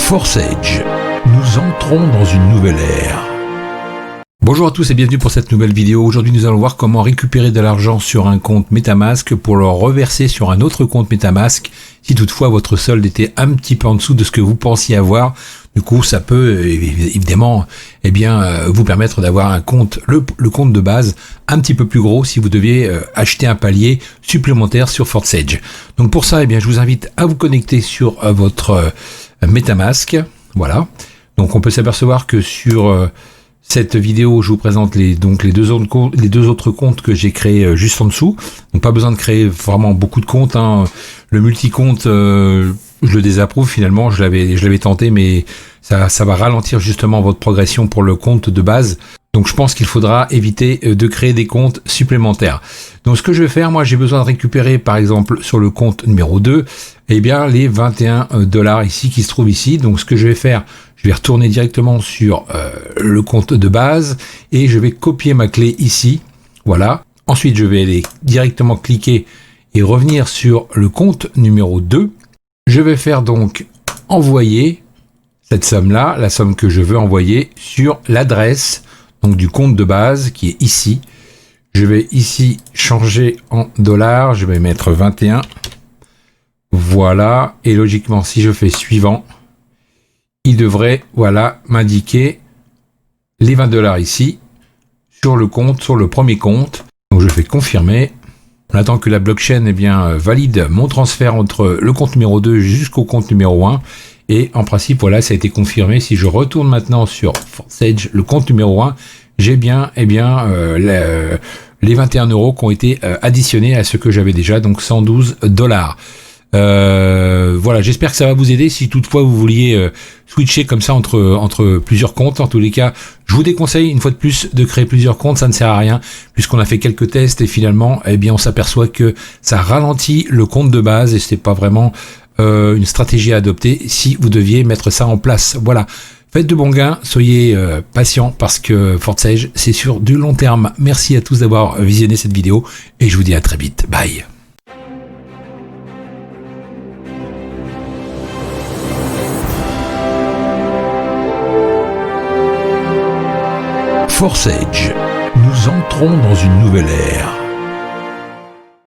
Forsage, nous entrons dans une nouvelle ère. Bonjour à tous et bienvenue pour cette nouvelle vidéo. Aujourd'hui nous allons voir comment récupérer de l'argent sur un compte MetaMask pour le reverser sur un autre compte MetaMask si toutefois votre solde était un petit peu en dessous de ce que vous pensiez avoir. Du coup ça peut évidemment vous permettre d'avoir un compte, le compte de base un petit peu plus gros si vous deviez acheter un palier supplémentaire sur Forsage. Donc pour ça je vous invite à vous connecter sur votre MetaMask. Voilà. Donc on peut s'apercevoir que sur cette vidéo, je vous présente les deux autres comptes que j'ai créés juste en dessous. Donc pas besoin de créer vraiment beaucoup de comptes. Le multi-compte, je le désapprouve finalement. Je l'avais tenté, mais ça va ralentir justement votre progression pour le compte de base. Donc je pense qu'il faudra éviter de créer des comptes supplémentaires. Donc ce que je vais faire, moi j'ai besoin de récupérer par exemple sur le compte numéro 2, les $21 ici qui se trouvent ici. Donc ce que je vais faire, je vais retourner directement sur le compte de base et je vais copier ma clé ici. Voilà. Ensuite je vais aller directement cliquer et revenir sur le compte numéro 2. Je vais faire donc envoyer cette somme-là, la somme que je veux envoyer sur l'adresse donc du compte de base qui est ici. Je vais ici changer en dollars, je vais mettre 21. Voilà, et logiquement si je fais suivant, il devrait m'indiquer les $20 ici sur le compte, sur le premier compte. Donc je fais confirmer. On attend que la blockchain valide mon transfert entre le compte numéro 2 jusqu'au compte numéro 1. Et en principe, voilà, ça a été confirmé. Si je retourne maintenant sur Forsage, le compte numéro 1, j'ai les 21 € qui ont été additionnés à ce que j'avais déjà, donc $112. Voilà, j'espère que ça va vous aider si toutefois vous vouliez switcher comme ça entre plusieurs comptes. En tous les cas, je vous déconseille une fois de plus de créer plusieurs comptes, ça ne sert à rien puisqu'on a fait quelques tests et finalement, on s'aperçoit que ça ralentit le compte de base et c'est pas vraiment une stratégie à adopter si vous deviez mettre ça en place. Voilà. Faites de bons gains, soyez patients parce que Forsage, c'est sur du long terme. Merci à tous d'avoir visionné cette vidéo et je vous dis à très vite. Bye. Forsage, nous entrons dans une nouvelle ère.